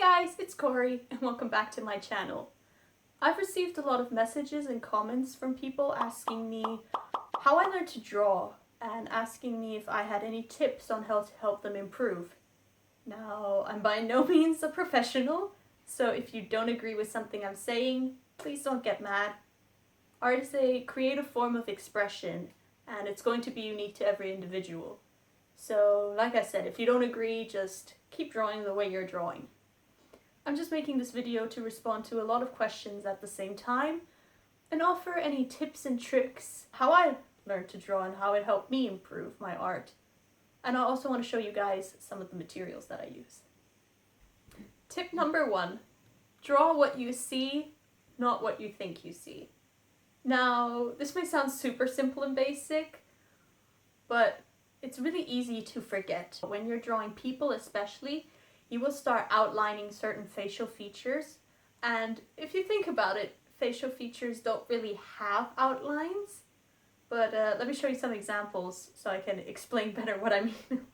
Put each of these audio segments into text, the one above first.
guys, it's Corey and welcome back to my channel. I've received a lot of messages and comments from people asking me how I learned to draw and asking me if I had any tips on how to help them improve. Now, I'm by no means a professional, so if you don't agree with something I'm saying, please don't get mad. Art is a creative form of expression and it's going to be unique to every individual. So, like I said, if you don't agree, just keep drawing the way you're drawing. I'm just making this video to respond to a lot of questions at the same time and offer any tips and tricks how I learned to draw and how it helped me improve my art. And I also want to show you guys some of the materials that I use. Tip number 1, draw what you see, not what you think you see. Now, this may sound super simple and basic, but it's really easy to forget. When you're drawing people especially, you will start outlining certain facial features, and if you think about it, facial features don't really have outlines, but let me show you some examples so I can explain better what I mean.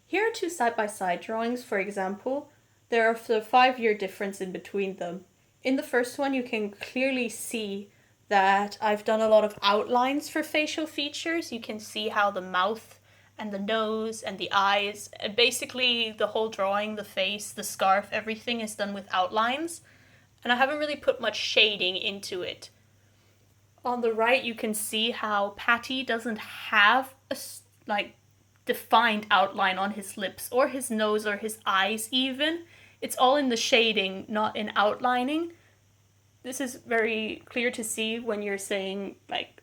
Here are two side-by-side drawings, for example. There are the 5-year difference in between them. In the first one you can clearly see that I've done a lot of outlines for facial features. You can see how the mouth and the nose and the eyes, and basically the whole drawing, the face, the scarf, everything is done with outlines. And I haven't really put much shading into it. On the right you can see how Patty doesn't have a defined outline on his lips or his nose or his eyes even. It's all in the shading, not in outlining. This is very clear to see when you're saying,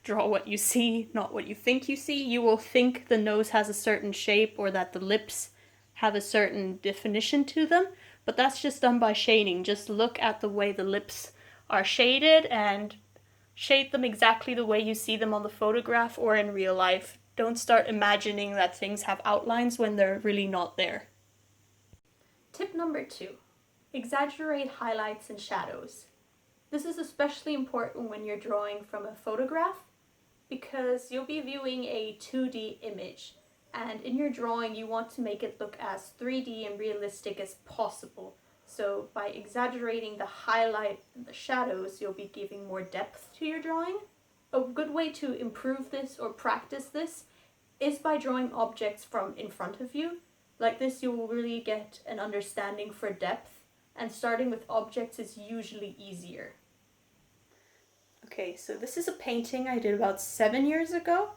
draw what you see, not what you think you see. You will think the nose has a certain shape or that the lips have a certain definition to them, but that's just done by shading. Just look at the way the lips are shaded and shade them exactly the way you see them on the photograph or in real life. Don't start imagining that things have outlines when they're really not there. Tip number 2, exaggerate highlights and shadows. This is especially important when you're drawing from a photograph because you'll be viewing a 2D image, and in your drawing you want to make it look as 3D and realistic as possible. So by exaggerating the highlight and the shadows, you'll be giving more depth to your drawing. A good way to improve this or practice this is by drawing objects from in front of you. Like this you will really get an understanding for depth, and starting with objects is usually easier. Okay, so this is a painting I did about 7 years ago,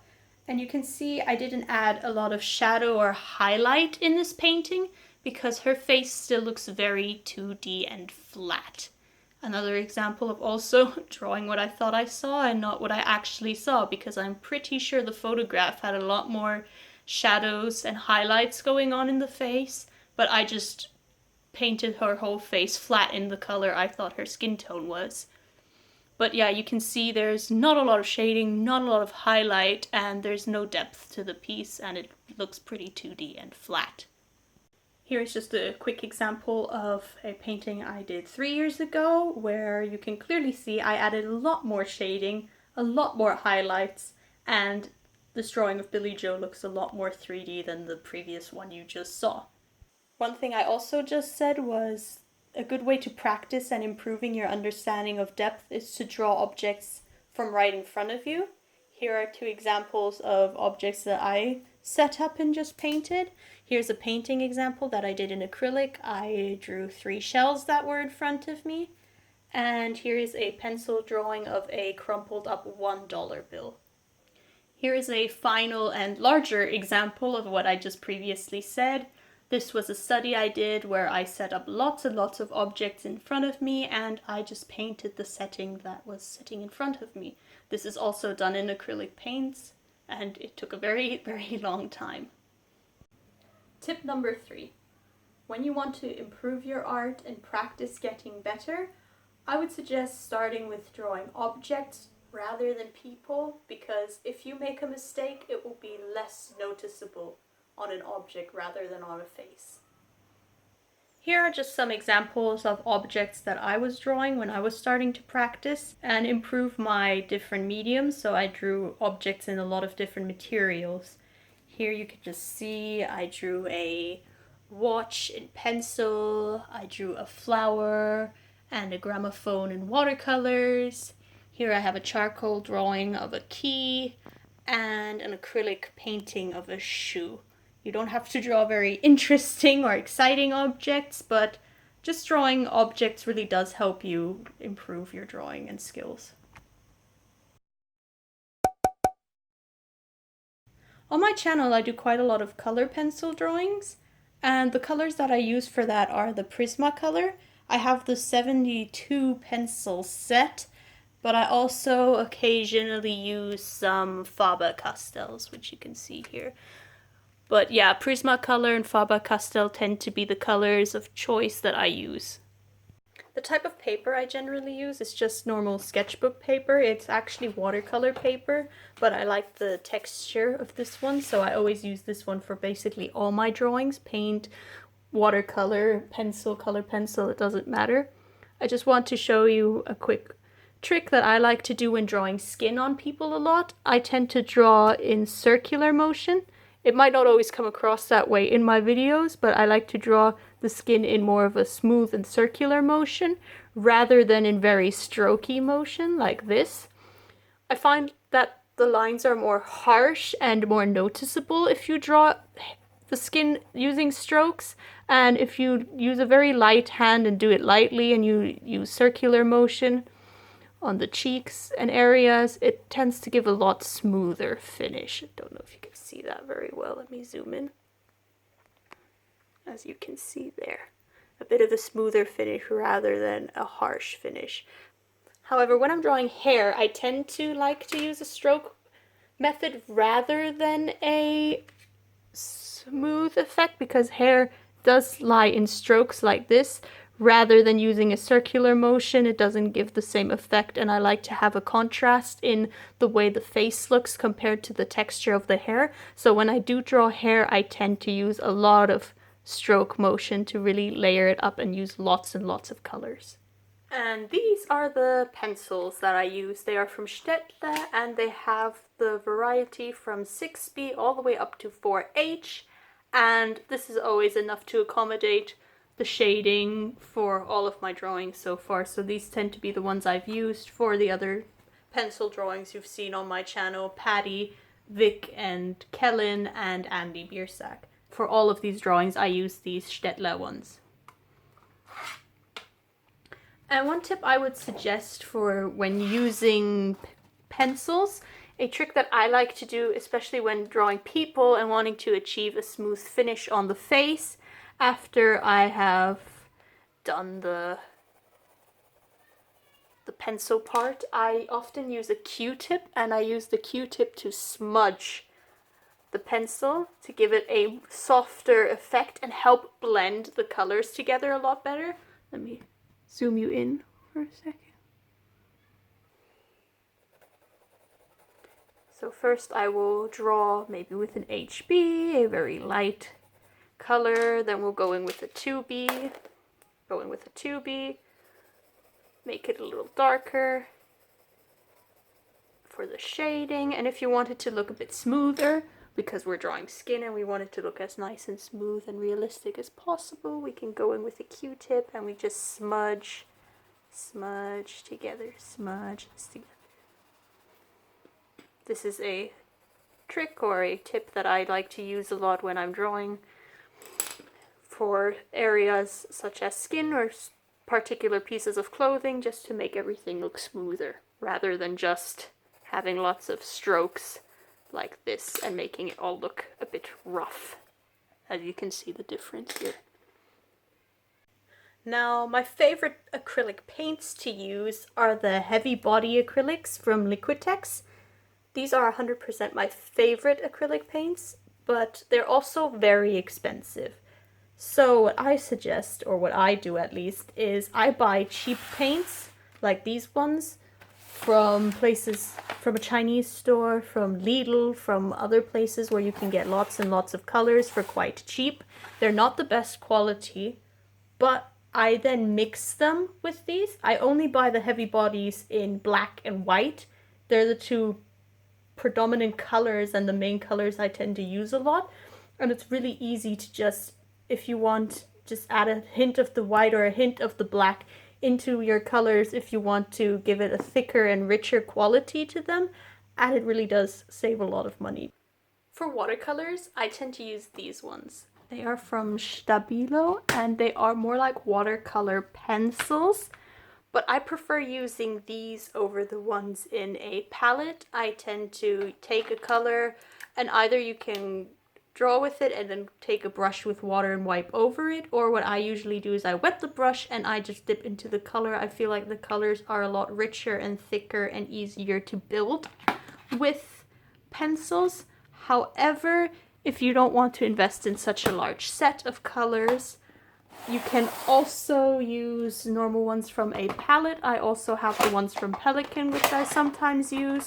and you can see I didn't add a lot of shadow or highlight in this painting because her face still looks very 2D and flat. Another example of also drawing what I thought I saw and not what I actually saw, because I'm pretty sure the photograph had a lot more shadows and highlights going on in the face, but I just painted her whole face flat in the color I thought her skin tone was. But yeah, you can see there's not a lot of shading, not a lot of highlight, and there's no depth to the piece, and it looks pretty 2D and flat. Here's just a quick example of a painting I did 3 years ago, where you can clearly see I added a lot more shading, a lot more highlights, and this drawing of Billy Joe looks a lot more 3D than the previous one you just saw. One thing I also just said was a good way to practice and improving your understanding of depth is to draw objects from right in front of you. Here are 2 examples of objects that I set up and just painted. Here's a painting example that I did in acrylic. I drew 3 shells that were in front of me. And here is a pencil drawing of a crumpled up $1 bill. Here is a final and larger example of what I just previously said. This was a study I did where I set up lots and lots of objects in front of me and I just painted the setting that was sitting in front of me. This is also done in acrylic paints and it took a very, very long time. Tip number 3. When you want to improve your art and practice getting better, I would suggest starting with drawing objects rather than people, because if you make a mistake, it will be less noticeable on an object rather than on a face. Here are just some examples of objects that I was drawing when I was starting to practice and improve my different mediums, so I drew objects in a lot of different materials. Here you can just see I drew a watch in pencil. I drew a flower and a gramophone in watercolors. Here I have a charcoal drawing of a key and an acrylic painting of a shoe. You don't have to draw very interesting or exciting objects, but just drawing objects really does help you improve your drawing and skills. On my channel, I do quite a lot of color pencil drawings, and the colors that I use for that are the Prismacolor. I have the 72 pencil set, but I also occasionally use some Faber-Castells, which you can see here. But yeah, Prismacolor and Faber-Castell tend to be the colors of choice that I use. The type of paper I generally use is just normal sketchbook paper. It's actually watercolor paper, but I like the texture of this one, so I always use this one for basically all my drawings. Paint, watercolor, pencil, color pencil, it doesn't matter. I just want to show you a quick trick that I like to do when drawing skin on people a lot. I tend to draw in circular motion. It might not always come across that way in my videos, but I like to draw the skin in more of a smooth and circular motion rather than in very strokey motion like this. I find that the lines are more harsh and more noticeable if you draw the skin using strokes, and if you use a very light hand and do it lightly and you use circular motion on the cheeks and areas, it tends to give a lot smoother finish. I don't know if you can see that very well. Let me zoom in. As you can see there, a bit of a smoother finish rather than a harsh finish. However, when I'm drawing hair, I tend to like to use a stroke method rather than a smooth effect, because hair does lie in strokes like this. Rather than using a circular motion, it doesn't give the same effect, and I like to have a contrast in the way the face looks compared to the texture of the hair. So when I do draw hair, I tend to use a lot of stroke motion to really layer it up and use lots and lots of colors. And these are the pencils that I use. They are from Staedtler, and they have the variety from 6B all the way up to 4H, and this is always enough to accommodate the shading for all of my drawings so far. So these tend to be the ones I've used for the other pencil drawings you've seen on my channel: Patty, Vic, and Kellen, and Andy Biersack. For all of these drawings, I use these Staedtler ones. And one tip I would suggest for when using pencils, a trick that I like to do, especially when drawing people and wanting to achieve a smooth finish on the face, after I have done the pencil part, I often use a Q-tip, and I use the Q-tip to smudge the pencil to give it a softer effect and help blend the colors together a lot better. Let me zoom you in for a second. So first I will draw maybe with an HB, a very light color, then we'll go in with a 2B, make it a little darker for the shading, and if you want it to look a bit smoother, because we're drawing skin and we want it to look as nice and smooth and realistic as possible, we can go in with a Q-tip and we just smudge together, smudge this together. This is a trick or a tip that I like to use a lot when I'm drawing for areas such as skin or particular pieces of clothing, just to make everything look smoother rather than just having lots of strokes like this and making it all look a bit rough. As you can see the difference here. Now, my favorite acrylic paints to use are the heavy body acrylics from Liquitex. These are 100% my favorite acrylic paints, but they're also very expensive. So what I suggest, or what I do at least, is I buy cheap paints, like these ones, from places, from a Chinese store, from Lidl, from other places where you can get lots and lots of colors for quite cheap. They're not the best quality, but I then mix them with these. I only buy the heavy bodies in black and white. They're the two predominant colors and the main colors I tend to use a lot. And it's really easy to just if you want, just add a hint of the white or a hint of the black into your colors if you want to give it a thicker and richer quality to them, and it really does save a lot of money. For watercolors, I tend to use these ones. They are from Stabilo and they are more like watercolor pencils, but I prefer using these over the ones in a palette. I tend to take a color and either you can draw with it and then take a brush with water and wipe over it, or what I usually do is I wet the brush and I just dip into the color. I feel like the colors are a lot richer and thicker and easier to build with pencils. However, if you don't want to invest in such a large set of colors, you can also use normal ones from a palette. I also have the ones from Pelikan, which I sometimes use.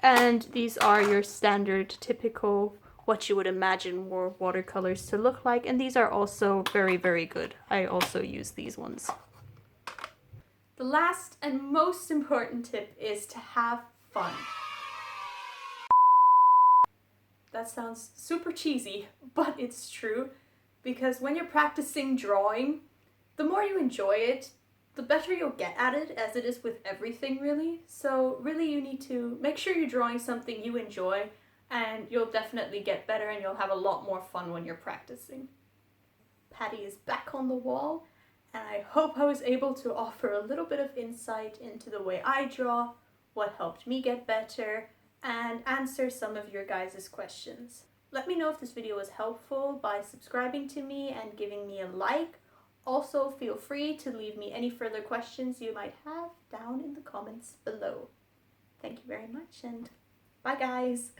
And these are your standard, typical, what you would imagine more watercolors to look like. And these are also very, very good. I also use these ones. The last and most important tip is to have fun. That sounds super cheesy, but it's true. Because when you're practicing drawing, the more you enjoy it, the better you'll get at it, as it is with everything really. So really you need to make sure you're drawing something you enjoy, and you'll definitely get better and you'll have a lot more fun when you're practicing. Patty is back on the wall, and I hope I was able to offer a little bit of insight into the way I draw, what helped me get better, and answer some of your guys' questions. Let me know if this video was helpful by subscribing to me and giving me a like. Also, feel free to leave me any further questions you might have down in the comments below. Thank you very much, and bye guys!